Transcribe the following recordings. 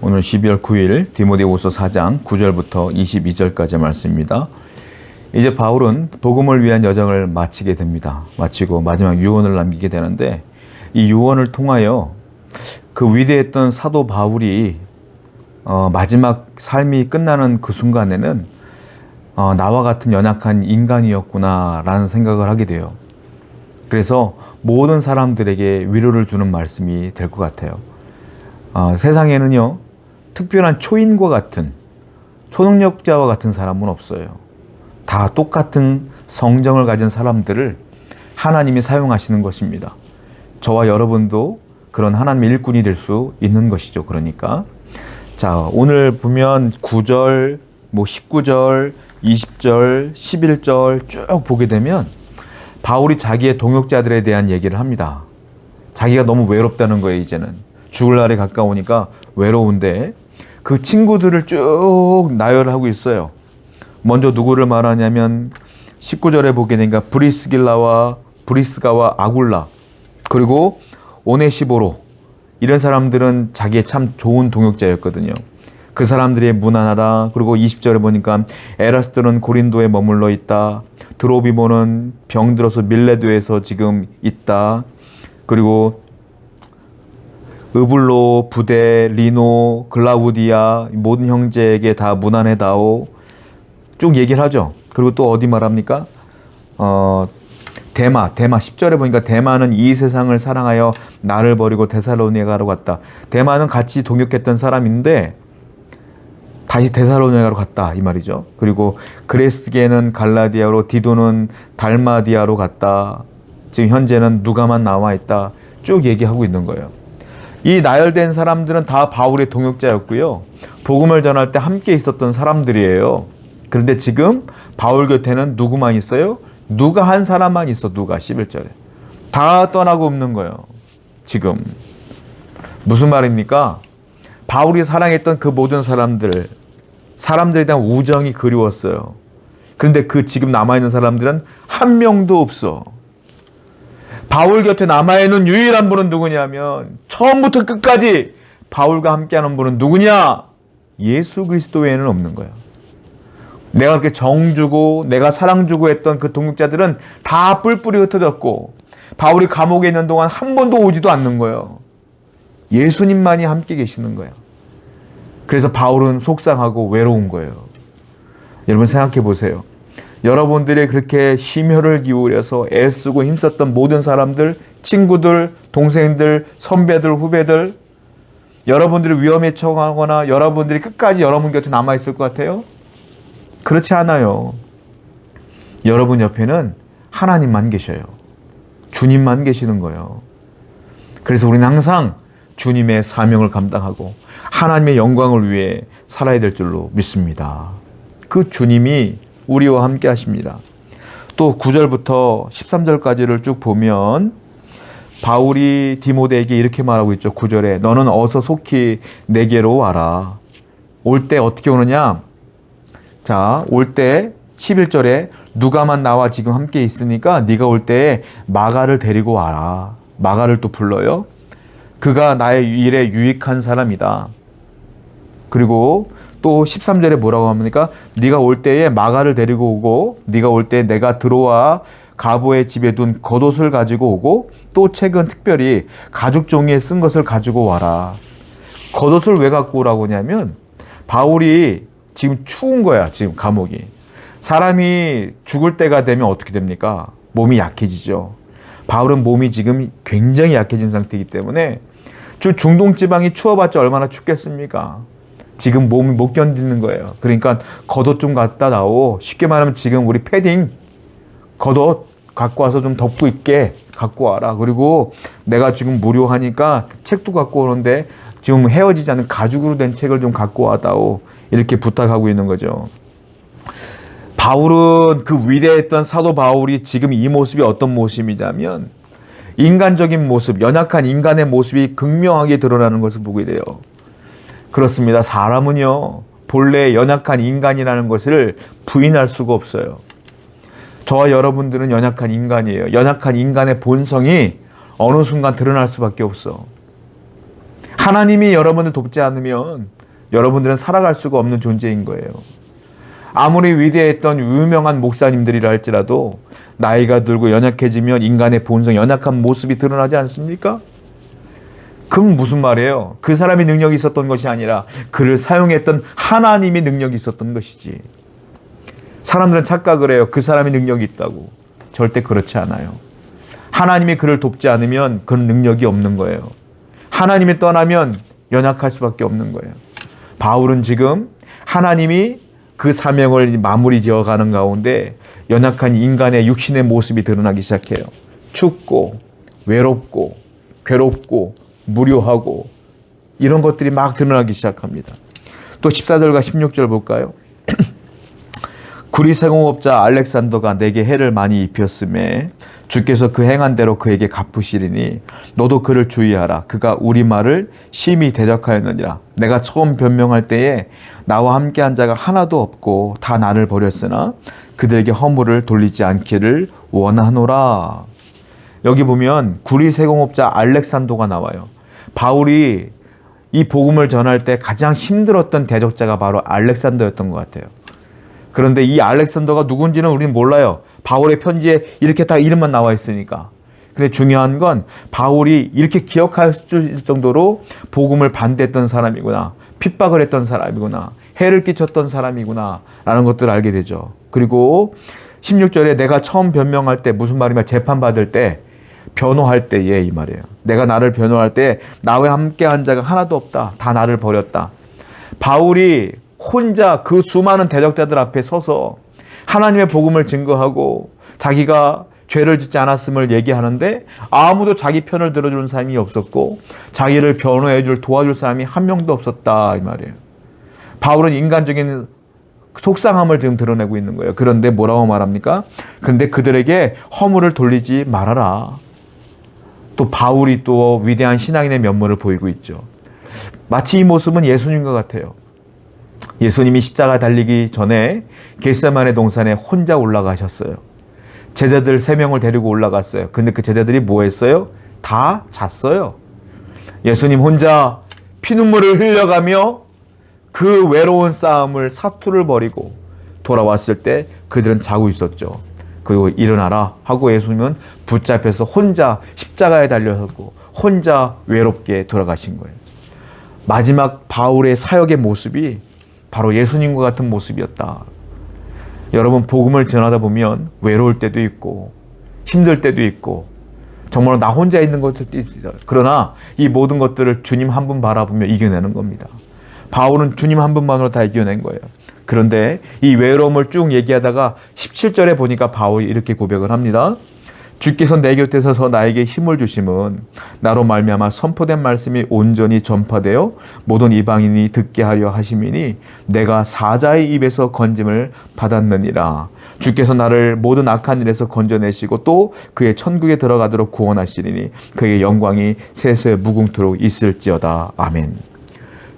오늘 12월 9일 디모데후서 4장 9절부터 22절까지 말씀입니다. 이제 바울은 복음을 위한 여정을 마치게 됩니다. 마치고 마지막 유언을 남기게 되는데 이 유언을 통하여 그 위대했던 사도 바울이 마지막 삶이 끝나는 그 순간에는 나와 같은 연약한 인간이었구나라는 생각을 하게 돼요. 그래서 모든 사람들에게 위로를 주는 말씀이 될 것 같아요. 세상에는요, 특별한 초인과 같은, 초능력자와 같은 사람은 없어요. 다 똑같은 성정을 가진 사람들을 하나님이 사용하시는 것입니다. 저와 여러분도 그런 하나님의 일꾼이 될 수 있는 것이죠. 그러니까. 자, 오늘 보면 9절, 19절, 20절, 11절 쭉 보게 되면 바울이 자기의 동역자들에 대한 얘기를 합니다. 자기가 너무 외롭다는 거예요, 이제는. 죽을 날이 가까우니까 외로운데 그 친구들을 쭉 나열하고 있어요. 먼저 누구를 말하냐면 19절에 보게 되니까 브리스가와 아굴라, 그리고 오네시보로, 이런 사람들은 자기의 참 좋은 동역자였거든요. 그 사람들이 무난하다. 그리고 20절에 보니까 에라스도는 고린도에 머물러 있다. 드로비모는 병들어서 밀레도에서 지금 있다. 그리고 으블로, 부데, 리노, 글라우디아 모든 형제에게 다 무난해다오. 쭉 얘기를 하죠. 그리고 또 어디 말합니까? 데마 10절에 보니까 데마는 이 세상을 사랑하여 나를 버리고 데살로니가로 갔다. 데마는 같이 동역했던 사람인데 다시 데살로니가로 갔다, 이 말이죠. 그리고 그레스게는 갈라디아로, 디도는 달마디아로 갔다. 지금 현재는 누가만 남아 있다. 쭉 얘기하고 있는 거예요. 이 나열된 사람들은 다 바울의 동역자였고요. 복음을 전할 때 함께 있었던 사람들이에요. 그런데 지금 바울 곁에는 누구만 있어요? 누가 한 사람만 있어. 누가 11절에. 다 떠나고 없는 거예요. 지금. 무슨 말입니까? 바울이 사랑했던 그 모든 사람들에 대한 우정이 그리웠어요. 그런데 그 지금 남아있는 사람들은 한 명도 없어. 바울 곁에 남아있는 유일한 분은 누구냐면 처음부터 끝까지 바울과 함께하는 분은 누구냐? 예수 그리스도 외에는 없는 거야. 내가 그렇게 정주고 내가 사랑주고 했던 그 동역자들은 다 뿔뿔이 흩어졌고 바울이 감옥에 있는 동안 한 번도 오지도 않는 거예요. 예수님만이 함께 계시는 거예요. 그래서 바울은 속상하고 외로운 거예요. 여러분 생각해 보세요. 여러분들이 그렇게 심혈을 기울여서 애쓰고 힘썼던 모든 사람들, 친구들, 동생들, 선배들, 후배들, 여러분들이 위험에 처하거나 여러분들이 끝까지 여러분 곁에 남아있을 것 같아요? 그렇지 않아요. 여러분 옆에는 하나님만 계셔요. 주님만 계시는 거예요. 그래서 우리는 항상 주님의 사명을 감당하고 하나님의 영광을 위해 살아야 될 줄로 믿습니다. 그 주님이 우리와 함께 하십니다. 또 9절부터 13절까지를 쭉 보면 바울이 디모데에게 이렇게 말하고 있죠. 9절에 너는 어서 속히 내게로 와라. 올 때 어떻게 오느냐? 자, 올 때 11절에 누가만 나와 지금 함께 있으니까 네가 올 때에 마가를 데리고 와라. 마가를 또 불러요. 그가 나의 일에 유익한 사람이다. 그리고 또 13절에 뭐라고 합니까? 네가 올 때에 마가를 데리고 오고 네가 올 때 내가 들어와 가보의 집에 둔 겉옷을 가지고 오고 또 책은 특별히 가죽 종이에 쓴 것을 가지고 와라. 겉옷을 왜 갖고 오라고 하냐면 바울이 지금 추운 거야. 지금 감옥이. 사람이 죽을 때가 되면 어떻게 됩니까? 몸이 약해지죠. 바울은 몸이 지금 굉장히 약해진 상태이기 때문에 중동 지방이 추워봤자 얼마나 춥겠습니까? 지금 몸이 못 견디는 거예요. 그러니까 겉옷 좀 갖다 놔오. 쉽게 말하면 지금 우리 패딩 겉옷 갖고 와서 좀 덮고 있게 갖고 와라. 그리고 내가 지금 무료하니까 책도 갖고 오는데 지금 헤어지지 않은 가죽으로 된 책을 좀 갖고 와다오. 이렇게 부탁하고 있는 거죠. 바울은 그 위대했던 사도 바울이 지금 이 모습이 어떤 모습이냐면 인간적인 모습, 연약한 인간의 모습이 극명하게 드러나는 것을 보게 돼요. 그렇습니다. 사람은요, 본래 연약한 인간이라는 것을 부인할 수가 없어요. 저와 여러분들은 연약한 인간이에요. 연약한 인간의 본성이 어느 순간 드러날 수밖에 없어. 하나님이 여러분을 돕지 않으면 여러분들은 살아갈 수가 없는 존재인 거예요. 아무리 위대했던 유명한 목사님들이라 할지라도 나이가 들고 연약해지면 인간의 본성, 연약한 모습이 드러나지 않습니까? 그럼 무슨 말이에요? 그 사람이 능력이 있었던 것이 아니라 그를 사용했던 하나님이 능력이 있었던 것이지. 사람들은 착각을 해요. 그 사람이 능력이 있다고. 절대 그렇지 않아요. 하나님이 그를 돕지 않으면 그런 능력이 없는 거예요. 하나님이 떠나면 연약할 수밖에 없는 거예요. 바울은 지금 하나님이 그 사명을 마무리 지어가는 가운데 연약한 인간의 육신의 모습이 드러나기 시작해요. 춥고 외롭고 괴롭고 무료하고 이런 것들이 막 드러나기 시작합니다. 또 14절과 16절 볼까요? 구리세공업자 알렉산더가 내게 해를 많이 입혔음에 주께서 그 행한 대로 그에게 갚으시리니 너도 그를 주의하라. 그가 우리 말을 심히 대적하였느니라. 내가 처음 변명할 때에 나와 함께한 자가 하나도 없고 다 나를 버렸으나 그들에게 허물을 돌리지 않기를 원하노라. 여기 보면 구리세공업자 알렉산더가 나와요. 바울이 이 복음을 전할 때 가장 힘들었던 대적자가 바로 알렉산더였던 것 같아요. 그런데 이 알렉산더가 누군지는 우리는 몰라요. 바울의 편지에 이렇게 딱 이름만 나와 있으니까. 근데 중요한 건 바울이 이렇게 기억할 수 있을 정도로 복음을 반대했던 사람이구나. 핍박을 했던 사람이구나. 해를 끼쳤던 사람이구나. 라는 것들을 알게 되죠. 그리고 16절에 내가 처음 변명할 때 무슨 말이냐. 재판받을 때 변호할 때에 이 말이에요. 내가 나를 변호할 때 나와 함께한 자가 하나도 없다. 다 나를 버렸다. 바울이 혼자 그 수많은 대적자들 앞에 서서 하나님의 복음을 증거하고 자기가 죄를 짓지 않았음을 얘기하는데 아무도 자기 편을 들어주는 사람이 없었고 자기를 변호해줄 도와줄 사람이 한 명도 없었다 이 말이에요. 바울은 인간적인 속상함을 지금 드러내고 있는 거예요. 그런데 뭐라고 말합니까? 그런데 그들에게 허물을 돌리지 말아라. 또 바울이 또 위대한 신앙인의 면모를 보이고 있죠. 마치 이 모습은 예수님과 같아요. 예수님이 십자가 달리기 전에 겟세마네 동산에 혼자 올라가셨어요. 제자들 3명을 데리고 올라갔어요. 근데 그 제자들이 뭐 했어요? 다 잤어요. 예수님 혼자 피눈물을 흘려가며 그 외로운 싸움을 사투를 벌이고 돌아왔을 때 그들은 자고 있었죠. 그리고 일어나라 하고 예수님은 붙잡혀서 혼자 십자가에 달려서고 혼자 외롭게 돌아가신 거예요. 마지막 바울의 사역의 모습이 바로 예수님과 같은 모습이었다. 여러분 복음을 전하다 보면 외로울 때도 있고 힘들 때도 있고 정말로 나 혼자 있는 것들도 있어요. 그러나 이 모든 것들을 주님 한 분 바라보며 이겨내는 겁니다. 바울은 주님 한 분만으로 다 이겨낸 거예요. 그런데 이 외로움을 쭉 얘기하다가 17절에 보니까 바울이 이렇게 고백을 합니다. 주께서 내 곁에 서서 나에게 힘을 주심은 나로 말미암아 선포된 말씀이 온전히 전파되어 모든 이방인이 듣게 하려 하심이니 내가 사자의 입에서 건짐을 받았느니라. 주께서 나를 모든 악한 일에서 건져내시고 또 그의 천국에 들어가도록 구원하시리니 그의 영광이 세세 무궁토록 있을지어다. 아멘.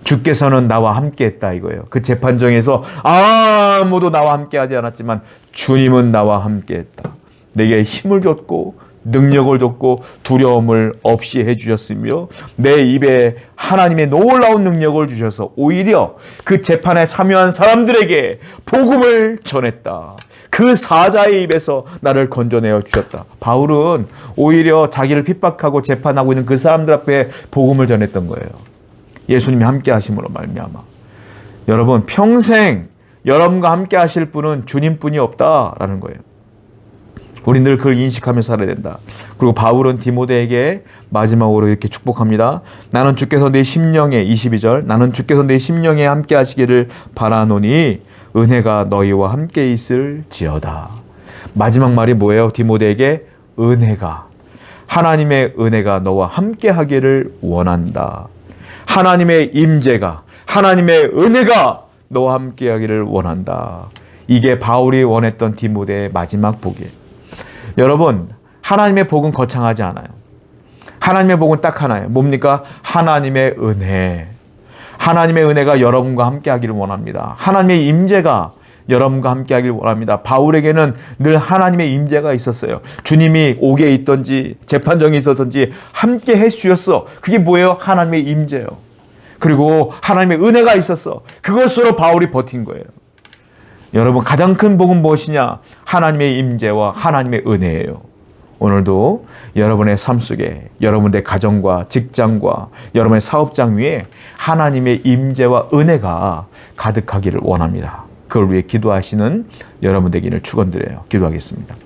주께서는 나와 함께 했다 이거예요. 그 재판정에서 아무도 나와 함께 하지 않았지만 주님은 나와 함께 했다. 내게 힘을 줬고 능력을 줬고 두려움을 없이 해주셨으며 내 입에 하나님의 놀라운 능력을 주셔서 오히려 그 재판에 참여한 사람들에게 복음을 전했다. 그 사자의 입에서 나를 건져내어 주셨다. 바울은 오히려 자기를 핍박하고 재판하고 있는 그 사람들 앞에 복음을 전했던 거예요. 예수님이 함께 하심으로 말미암아. 여러분 평생 여러분과 함께 하실 분은 주님뿐이 없다라는 거예요. 우리 늘 그걸 인식하며 살아야 된다. 그리고 바울은 디모데에게 마지막으로 이렇게 축복합니다. 나는 주께서 내 심령에 22절 나는 주께서 내 심령에 함께 하시기를 바라노니 은혜가 너희와 함께 있을지어다. 마지막 말이 뭐예요? 디모데에게 은혜가 하나님의 은혜가 너와 함께 하기를 원한다. 하나님의 임재가 하나님의 은혜가 너와 함께 하기를 원한다. 이게 바울이 원했던 디모데의 마지막 복이에요. 여러분 하나님의 복은 거창하지 않아요. 하나님의 복은 딱 하나예요. 뭡니까? 하나님의 은혜. 하나님의 은혜가 여러분과 함께 하기를 원합니다. 하나님의 임재가 여러분과 함께 하길 원합니다. 바울에게는 늘 하나님의 임재가 있었어요. 주님이 옥에 있든지 재판정에 있었든지 함께 해주셨어. 그게 뭐예요? 하나님의 임재요. 그리고 하나님의 은혜가 있었어. 그것으로 바울이 버틴 거예요. 여러분, 가장 큰 복은 무엇이냐? 하나님의 임재와 하나님의 은혜예요. 오늘도 여러분의 삶 속에, 여러분의 가정과 직장과 여러분의 사업장 위에 하나님의 임재와 은혜가 가득하기를 원합니다. 그걸 위해 기도하시는 여러분 되기를 축원드려요. 기도하겠습니다.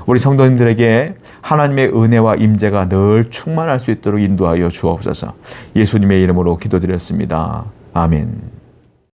우리 성도님들에게 하나님의 은혜와 임재가 늘 충만할 수 있도록 인도하여 주옵소서. 예수님의 이름으로 기도드렸습니다. 아멘.